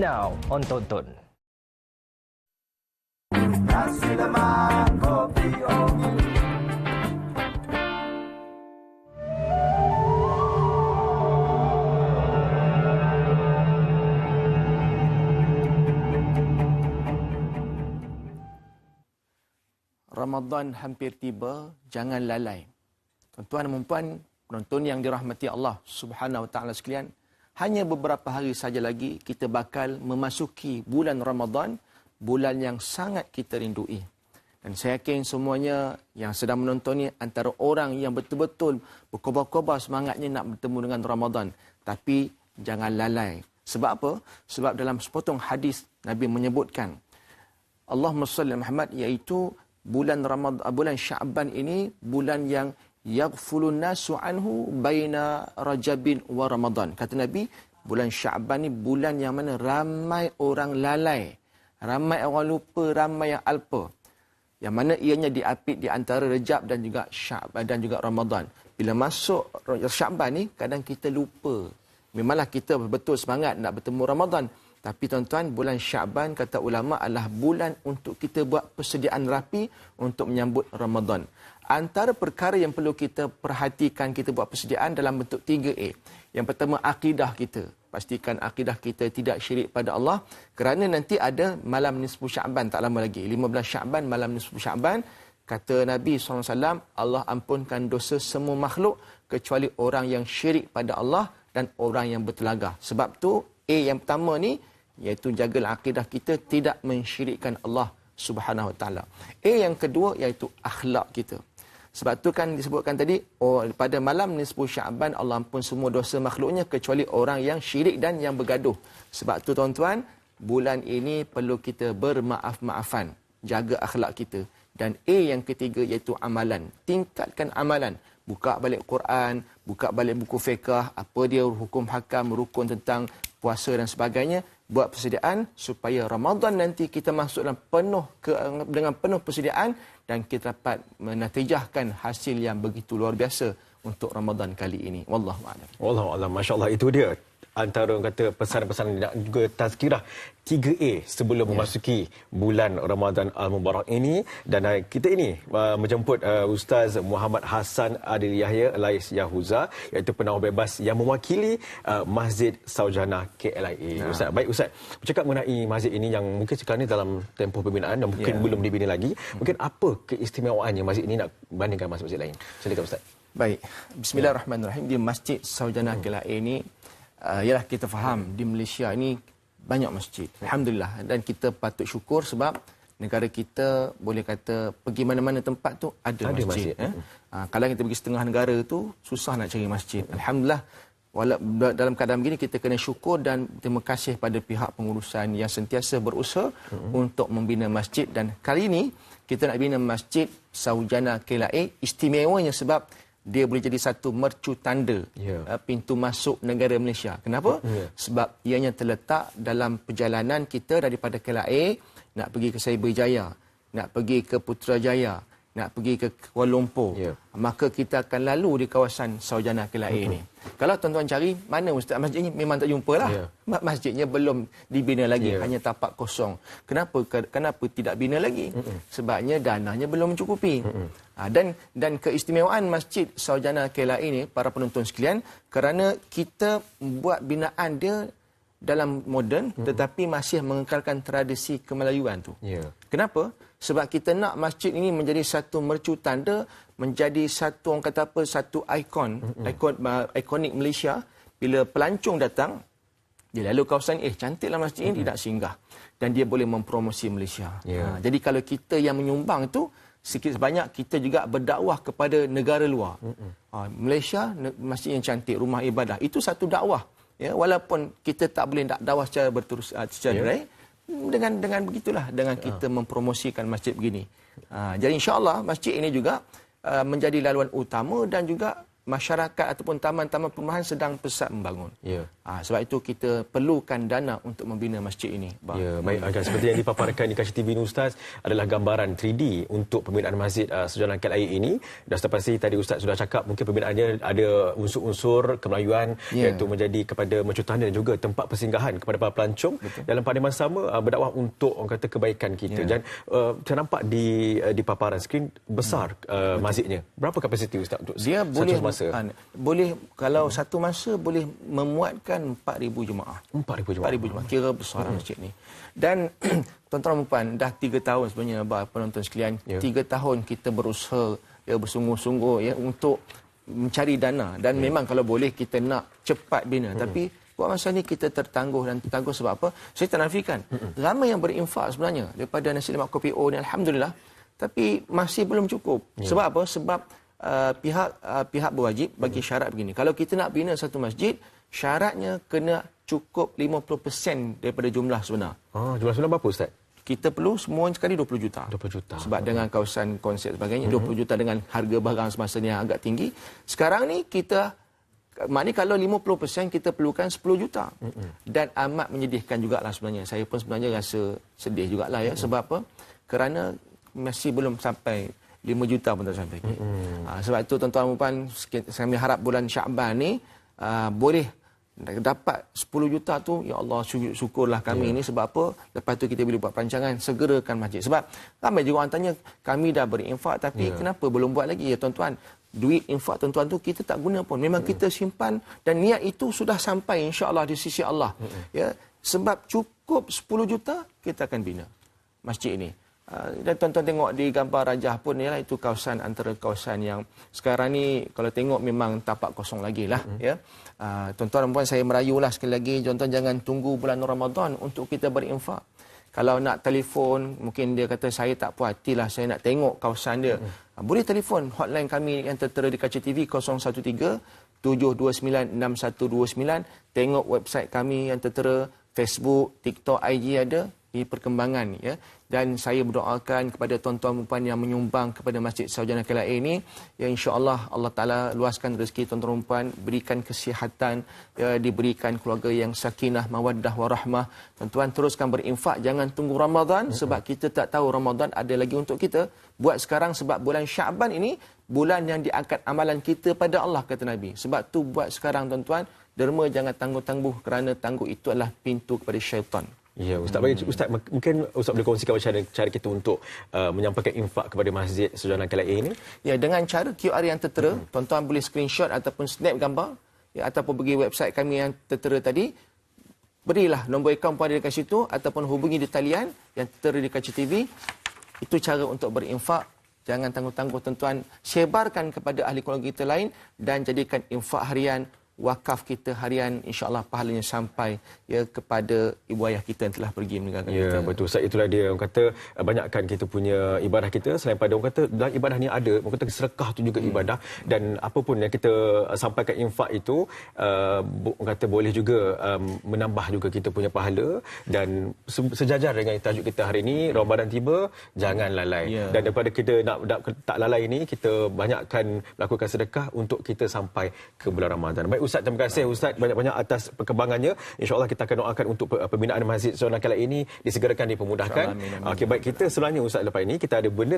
Now on Tonton. Nasi lemak kopi Ramadan hampir tiba, jangan lalai. Tuan-tuan dan puan, penonton yang dirahmati Allah Subhanahu Wa Taala sekalian, hanya beberapa hari saja lagi kita bakal memasuki bulan Ramadan, bulan yang sangat kita rindui. Dan saya yakin semuanya yang sedang menonton ni antara orang yang betul-betul berkobar-kobar semangatnya nak bertemu dengan Ramadan. Tapi jangan lalai. Sebab apa? Sebab dalam sepotong hadis Nabi menyebutkan, Allahumma salli Muhammad, iaitu bulan Ramadan, bulan Sya'ban ini bulan yang yaghfulun nasu anhu baina Rajabin wa Ramadan. Kata Nabi, bulan Sya'ban ni bulan yang mana ramai orang lalai, ramai orang lupa, ramai yang alpa. Yang mana ianya diapit di antara Rajab dan juga Sya'ban dan juga Ramadan. Bila masuk Sya'ban ni kadang kita lupa. Memanglah kita betul semangat nak bertemu Ramadan. Tapi tuan-tuan, bulan Sya'ban kata ulama adalah bulan untuk kita buat persediaan rapi untuk menyambut Ramadan. Antara perkara yang perlu kita perhatikan, kita buat persediaan dalam bentuk 3A. Yang pertama, akidah kita. Pastikan akidah kita tidak syirik pada Allah. Kerana nanti ada malam nisfu Sya'ban, tak lama lagi. 15 Sya'ban, malam nisfu Sya'ban. Kata Nabi SAW, Allah ampunkan dosa semua makhluk kecuali orang yang syirik pada Allah dan orang yang bertelagah. Sebab tu, A yang pertama ni, iaitu jagalah akidah kita tidak mensyirikkan Allah Subhanahu Wa Taala. Yang kedua iaitu akhlak kita. Sebab tu kan disebutkan tadi, pada malam nisfu Sya'ban Allah ampun semua dosa makhluknya kecuali orang yang syirik dan yang bergaduh. Sebab tu tuan-tuan, bulan ini perlu kita bermaaf-maafan, jaga akhlak kita. Dan yang ketiga iaitu amalan. Tingkatkan amalan. Buka balik Quran, buka balik buku fiqh, apa dia hukum hakam, rukun tentang puasa dan sebagainya. Buat persediaan supaya Ramadan nanti kita masuk dengan penuh persediaan dan kita dapat menatijahkan hasil yang begitu luar biasa untuk Ramadan kali ini. Wallahu a'lam. Wallahu a'lam. Masya-Allah, itu dia antara orang kata pesan-pesan dan juga tazkirah 3A sebelum memasuki bulan Ramadan Al-Mubarak ini. Dan kita ini menjemput Ustaz Muhammad Hassan Adil Yahya alias Yahuza, iaitu penawar bebas yang mewakili Masjid Saujana KLIA. Ustaz, baik Ustaz, bercakap mengenai masjid ini yang mungkin sekarang ini dalam tempoh pembinaan dan mungkin belum dibina lagi. Mungkin apa keistimewaannya masjid ini nak bandingkan masjid-masjid lain? Silakan Ustaz. Baik. Bismillahirrahmanirrahim. Di Masjid Saujana KLIA ini ialah kita faham di Malaysia ini banyak masjid. Alhamdulillah. Dan kita patut syukur sebab negara kita boleh kata pergi mana-mana tempat tu ada masjid. Kalau kita pergi setengah negara tu susah nak cari masjid. Alhamdulillah. Dalam keadaan begini kita kena syukur dan terima kasih pada pihak pengurusan yang sentiasa berusaha untuk membina masjid. Dan kali ini kita nak bina Masjid Saujana KLIA. Istimewanya sebab dia boleh jadi satu mercu tanda pintu masuk negara Malaysia. Kenapa? Sebab ianya terletak dalam perjalanan kita daripada KLIA nak pergi ke Cyberjaya, nak pergi ke Putrajaya, nak pergi ke Kuala Lumpur. Maka kita akan lalu di kawasan Saujana KLIA ini. Kalau tuan-tuan cari mana Ustaz masjid ini, memang tak jumpalah. Masjidnya belum dibina lagi, hanya tapak kosong. Kenapa tidak bina lagi? Sebabnya dananya belum mencukupi. Dan keistimewaan Masjid Saujana KLIA ini, para penonton sekalian, kerana kita buat binaan dia dalam moden tetapi masih mengekalkan tradisi kemelayuan tu. Kenapa? Sebab kita nak masjid ini menjadi satu mercu tanda, menjadi satu orang kata apa, satu ikonik Malaysia. Bila pelancong datang, dia lalu kawasan cantiklah masjid ini, tidak singgah. Dan dia boleh mempromosi Malaysia. Jadi kalau kita yang menyumbang itu, sikit sebanyak kita juga berdakwah kepada negara luar. Malaysia, masjid yang cantik, rumah ibadah. Itu satu dakwah. Walaupun kita tak boleh dakwah secara berterus secara direct, dengan begitulah, dengan kita mempromosikan masjid begini. Jadi insya-Allah masjid ini juga menjadi laluan utama dan juga masyarakat ataupun taman-taman perumahan sedang pesat membangun. Sebab itu kita perlukan dana untuk membina masjid ini. Ya, baik. Seperti yang dipaparkan di Kaca TV ini, Ustaz, adalah gambaran 3D untuk pembinaan masjid Sejahtera Air ini. Dan sudah pasti tadi Ustaz sudah cakap mungkin pembinaannya ada unsur-unsur kemelayuan, iaitu menjadi kepada mercutan dan juga tempat persinggahan kepada para pelancong. Betul. Dalam pada masa sama berdakwah untuk orang kata kebaikan kita. Dan saya nampak di paparan skrin besar masjidnya. Berapa kapasiti Ustaz untuk dia boleh masa? Boleh kalau satu masa boleh memuatkan 4,000 jemaah. 4,000 jemaah. 4,000 jemaah. Kira besar masjid ni. Dan tuan-tuan dan puan, dah 3 tahun sebenarnya penonton sekalian. 3 tahun kita berusaha bersungguh-sungguh untuk mencari dana. Dan memang kalau boleh kita nak cepat bina. Tapi buat masa ni kita tertangguh sebab apa? Saya tak nafikan. Ramai yang berinfak sebenarnya daripada nasi lemak kopi O ni, alhamdulillah. Tapi masih belum cukup. Sebab apa? Sebab pihak berwajib bagi syarat begini. Kalau kita nak bina satu masjid, syaratnya kena cukup 50% daripada jumlah sebenar. Jumlah sebenar berapa Ustaz? Kita perlu semua sekali 20 juta. 20 juta. Sebab dengan kawasan konsep sebagainya, 20 juta dengan harga barang semasa ni yang agak tinggi. Sekarang ni kita, maknanya kalau 50% kita perlukan 10 juta. Dan amat menyedihkan jugalah sebenarnya. Saya pun sebenarnya rasa sedih jugalah ya. Sebab apa? Kerana masih belum sampai 5 juta pun tak sampai. Sebab itu tuan-tuan dan puan, kami harap bulan Syakban ni boleh dapat 10 juta tu. Ya Allah, syukurlah kami ini. Sebab apa? Lepas tu kita boleh buat perancangan, segerakan masjid. Sebab ramai juga orang tanya, kami dah berinfak tapi kenapa belum buat lagi? Ya tuan-tuan, duit infak tuan-tuan tu kita tak guna pun. Memang kita simpan dan niat itu sudah sampai insya-Allah di sisi Allah. Ya, sebab cukup 10 juta kita akan bina masjid ini. Dan tuan-tuan tengok di gambar rajah pun ialah itu kawasan antara kawasan yang sekarang ni kalau tengok memang tapak kosong lagi lah. Ya. Tuan-tuan dan puan, saya merayulah sekali lagi, tuan-tuan jangan tunggu bulan Ramadan untuk kita berinfak. Kalau nak telefon, mungkin dia kata saya tak puas hatilah, saya nak tengok kawasan dia. Boleh telefon hotline kami yang tertera di Kaca TV 013 729 6129. Tengok website kami yang tertera, Facebook, TikTok, IG ada di perkembangan ya. Dan saya berdoakan kepada tuan-tuan dan puan yang menyumbang kepada Masjid Sarjana Kelai ini, ya insya-Allah Allah Taala luaskan rezeki tuan-tuan dan puan, berikan kesihatan, ya, diberikan keluarga yang sakinah, mawaddah warahmah. Tuan-tuan teruskan berinfak, jangan tunggu Ramadan sebab kita tak tahu Ramadan ada lagi untuk kita. Buat sekarang sebab bulan Syakban ini bulan yang diangkat amalan kita pada Allah, kata Nabi. Sebab tu buat sekarang tuan-tuan, derma jangan tangguh-tangguh kerana tangguh itu adalah pintu kepada syaitan. Ya, Ustaz, Ustaz mungkin Ustaz boleh kongsikan macam mana cara kita untuk menyampaikan infak kepada Masjid Sejahtera Kelai ini? Ya, dengan cara QR yang tertera, tuan-tuan boleh screenshot ataupun snap gambar, ya, ataupun pergi website kami yang tertera tadi. Berilah nombor akaun pada dekat situ ataupun hubungi di talian yang tertera di Kaca TV. Itu cara untuk berinfak. Jangan tangguh-tangguh tuan-tuan, sebarkan kepada ahli keluarga kita lain dan jadikan infak harian, wakaf kita harian, insya-Allah pahalanya sampai ya kepada ibu ayah kita yang telah pergi meninggalkan kita. Ya, betul. Ustaz, itulah dia orang kata banyakkan kita punya ibadah kita, selain pada orang kata dalam ibadah ni ada orang kata sedekah tu juga ibadah, dan apa pun yang kita sampaikan infak itu orang kata boleh juga menambah juga kita punya pahala. Dan sejajar dengan tajuk kita hari ini, Ramadan tiba, jangan lalai. Dan daripada kita nak tak lalai ini, kita banyakkan melakukan sedekah untuk kita sampai ke bulan Ramadan. Baik Ustaz, terima kasih Ustaz banyak-banyak atas perkembangannya. InsyaAllah kita akan doakan untuk pembinaan Masjid Sejahtera Kelai ini disegerakan, dipermudahkan. Okey, baik, kita sebenarnya Ustaz, lepas ini kita ada benda